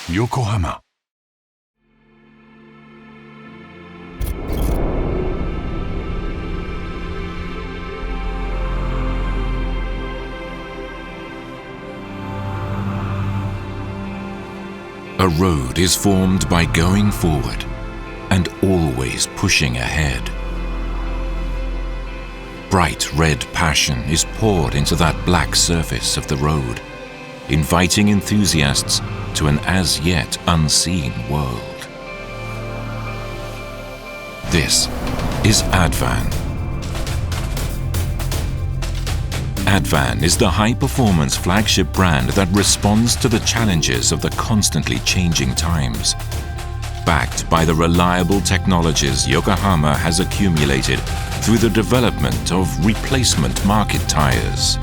Yokohama. A road is formed by going forward and always pushing ahead. Bright red passion is poured into that black surface of the road, inviting enthusiasts to an as yet unseen world. This is Advan. Advan is the high-performance flagship brand that responds to the challenges of the constantly changing times. Backed by the reliable technologies Yokohama has accumulated through the development of replacement market tires.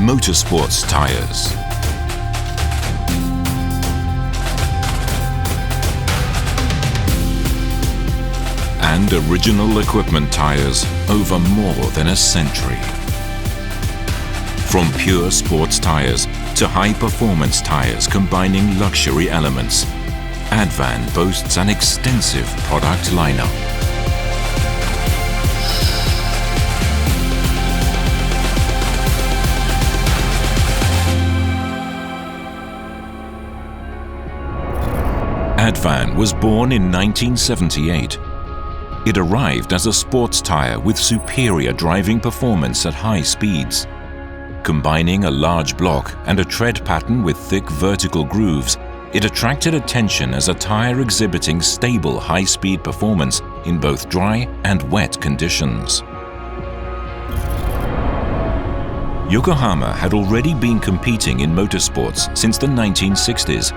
Motorsports tires. And original equipment tires over more than a century. From pure sports tires to high-performance tires combining luxury elements, Advan boasts an extensive product lineup. Advan was born in 1978. It arrived as a sports tire with superior driving performance at high speeds. Combining a large block and a tread pattern with thick vertical grooves, it attracted attention as a tire exhibiting stable high-speed performance in both dry and wet conditions. Yokohama had already been competing in motorsports since the 1960s,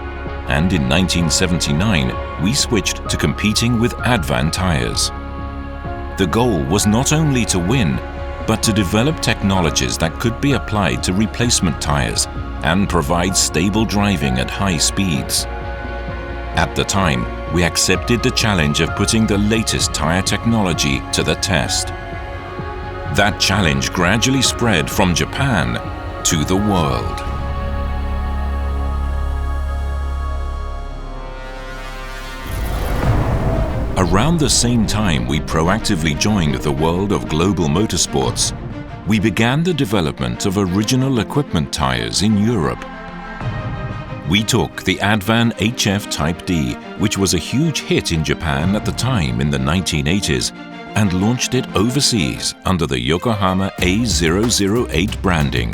and in 1979 we switched to competing with Advan tires. The goal was not only to win, but to develop technologies that could be applied to replacement tires and provide stable driving at high speeds. At the time, we accepted the challenge of putting the latest tire technology to the test. That challenge gradually spread from Japan to the world. Around the same time we proactively joined the world of global motorsports, we began the development of original equipment tires in Europe. We took the Advan HF Type D, which was a huge hit in Japan at the time in the 1980s, and launched it overseas under the Yokohama A008 branding.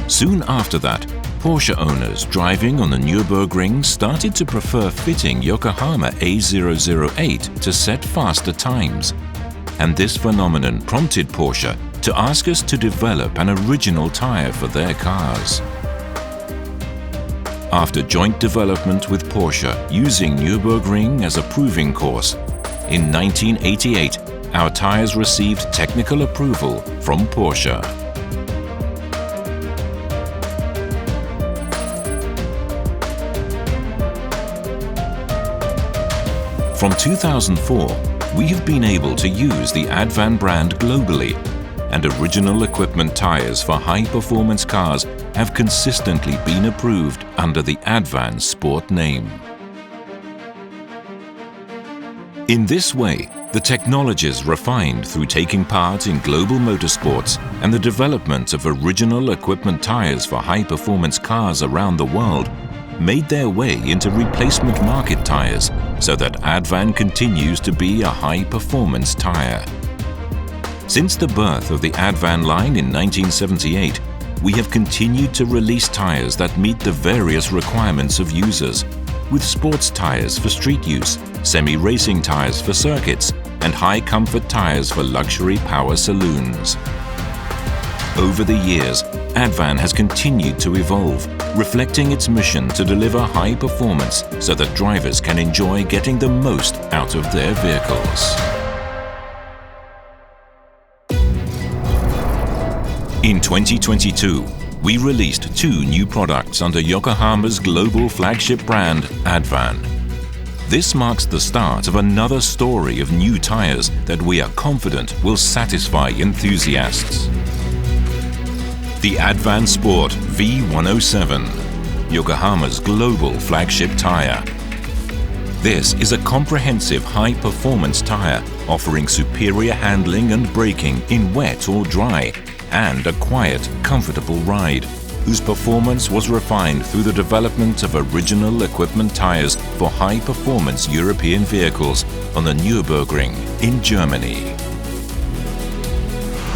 Soon after that, Porsche owners driving on the Nürburgring started to prefer fitting Yokohama A008 to set faster times. And this phenomenon prompted Porsche to ask us to develop an original tire for their cars. After joint development with Porsche using Nürburgring as a proving course, in 1988 our tires received technical approval from Porsche. From 2004, we have been able to use the Advan brand globally, and original equipment tires for high-performance cars have consistently been approved under the Advan Sport name. In this way, the technologies refined through taking part in global motorsports and the development of original equipment tires for high-performance cars around the world made their way into replacement market tires so that Advan continues to be a high-performance tire. Since the birth of the Advan line in 1978, we have continued to release tires that meet the various requirements of users, with sports tires for street use, semi-racing tires for circuits, and high-comfort tires for luxury power saloons. Over the years, Advan has continued to evolve, reflecting its mission to deliver high performance so that drivers can enjoy getting the most out of their vehicles. In 2022, we released 2 new products under Yokohama's global flagship brand, Advan. This marks the start of another story of new tires that we are confident will satisfy enthusiasts. The Advan Sport V107, Yokohama's global flagship tire. This is a comprehensive high-performance tire offering superior handling and braking in wet or dry, and a quiet, comfortable ride, whose performance was refined through the development of original equipment tires for high-performance European vehicles on the Nürburgring in Germany.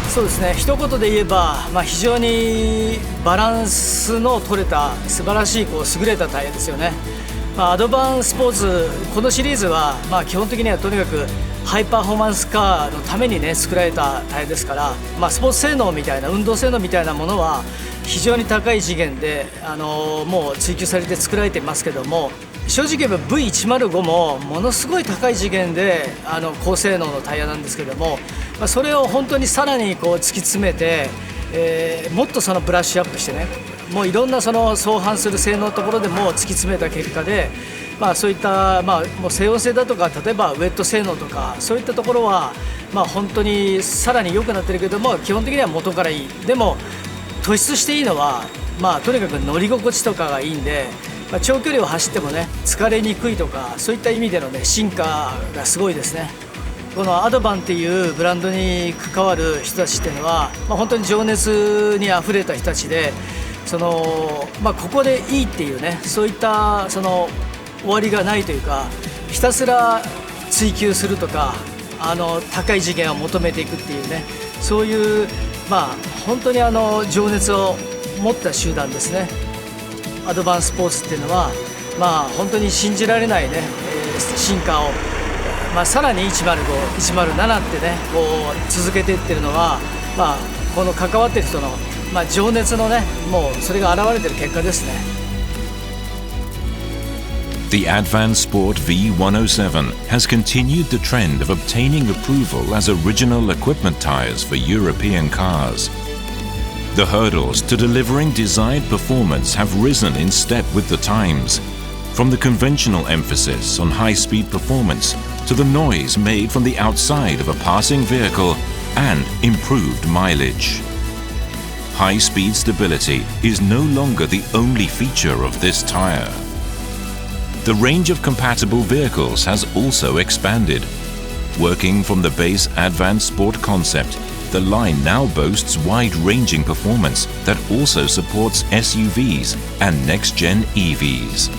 そうですね、一言で言えば、非常にバランスの取れた素晴らしい優れたタイヤですよね。アドバンスポーツ、このシリーズは、基本的にはとにかくハイパフォーマンスカーのためにね作られたタイヤですから、スポーツ性能みたいな運動性能みたいなものは非常に高い次元で、もう追求されて作られていますけども、正直言えば V105 もものすごい高い次元で高性能のタイヤなんですけども、それを本当にさらに突き詰めて、もっとブラッシュアップしてね、もういろんな相反する性能のところでも突き詰めた結果で、そういった、もう静音性だとか、例えばウェット性能とか、そういったところは、本当にさらに良くなってるけども、基本的には元からいい。でも突出していいのは、とにかく乗り心地とかがいいんで、長距離を走ってもね疲れにくいとか、そういった意味でのね進化がすごいですね。このアドバンっていうブランドに関わる人たちっていうのは、本当に情熱にあふれた人たちで、ここでいいっていうね、そういった終わりがないというか、ひたすら追求するとか、高い次元を求めていくっていうね、そういう本当に情熱を持った集団ですね。アドバンスポーツっていうのは、本当に信じられないね、進化を、さらに105、107ってね続けていってるのは、この関わってる人の、情熱のね、もうそれが現れてる結果ですね。The Advan Sport V107 has continued the trend of obtaining approval as original equipment tires for European cars. The hurdles to delivering desired performance have risen in step with the times, from the conventional emphasis on high-speed performance to the noise made from the outside of a passing vehicle and improved mileage. High-speed stability is no longer the only feature of this tire. The range of compatible vehicles has also expanded. Working from the base Advan Sport concept, the line now boasts wide-ranging performance that also supports SUVs and next-gen EVs.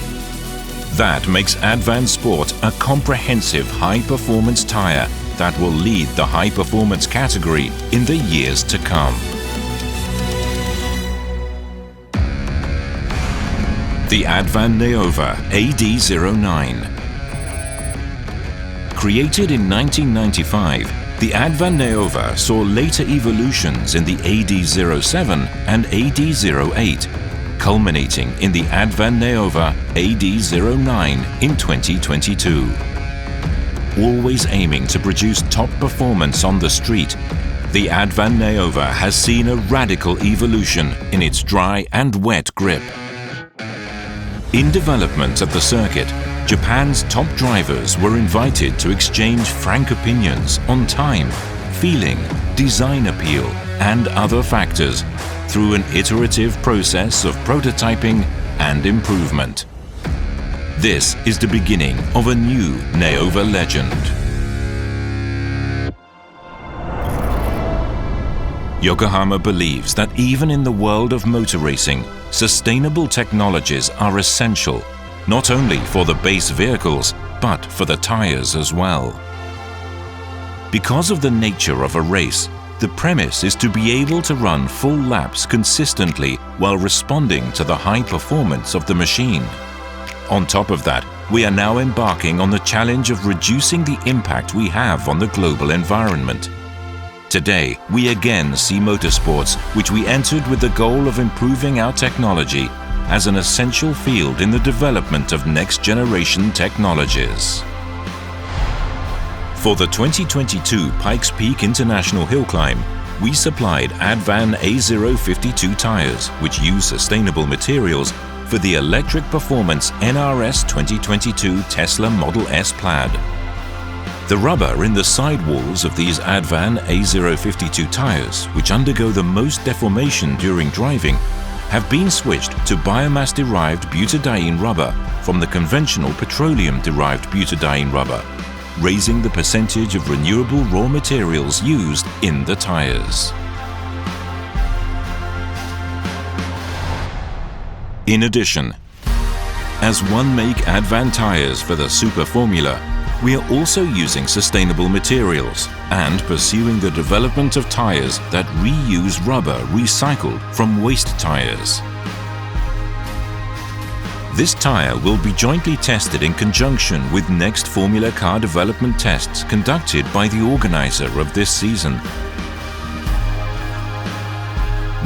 That makes Advan Sport a comprehensive high-performance tire that will lead the high-performance category in the years to come. The Advan Neova AD09. Created in 1995, the Advan Neova saw later evolutions in the AD07 and AD08, culminating in the Advan Neova AD09 in 2022. Always aiming to produce top performance on the street, the Advan Neova has seen a radical evolution in its dry and wet grip. In development at the circuit, Japan's top drivers were invited to exchange frank opinions on time, feeling, design appeal, and other factors through an iterative process of prototyping and improvement. This is the beginning of a new Neova legend. Yokohama believes that even in the world of motor racing, sustainable technologies are essential, not only for the base vehicles, but for the tires as well. Because of the nature of a race, the premise is to be able to run full laps consistently while responding to the high performance of the machine. On top of that, we are now embarking on the challenge of reducing the impact we have on the global environment. Today, we again see motorsports, which we entered with the goal of improving our technology, as an essential field in the development of next-generation technologies. For the 2022 Pikes Peak International Hill Climb, we supplied Advan A052 tires, which use sustainable materials, for the electric performance NRS 2022 Tesla Model S Plaid. The rubber in the sidewalls of these Advan A052 tires, which undergo the most deformation during driving, have been switched to biomass-derived butadiene rubber from the conventional petroleum-derived butadiene rubber, raising the percentage of renewable raw materials used in the tires. In addition, as one make Advan tires for the Super Formula, we are also using sustainable materials and pursuing the development of tires that reuse rubber recycled from waste tires. This tire will be jointly tested in conjunction with next Formula car development tests conducted by the organizer of this season.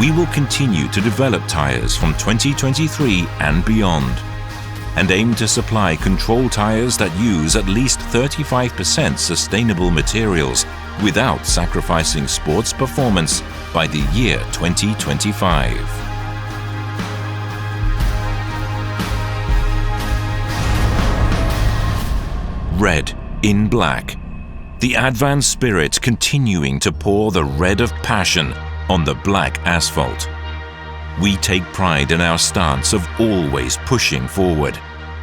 We will continue to develop tires from 2023 and beyond, and aim to supply control tires that use at least 35% sustainable materials without sacrificing sports performance by the year 2025. Red in black. The Advan spirit continuing to pour the red of passion on the black asphalt. We take pride in our stance of always pushing forward,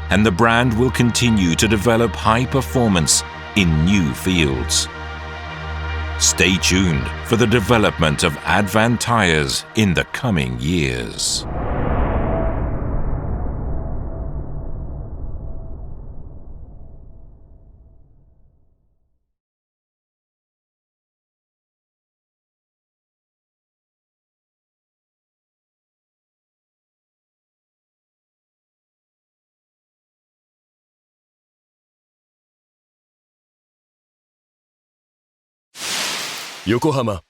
and the brand will continue to develop high performance in new fields. Stay tuned for the development of Advan tires in the coming years. Yokohama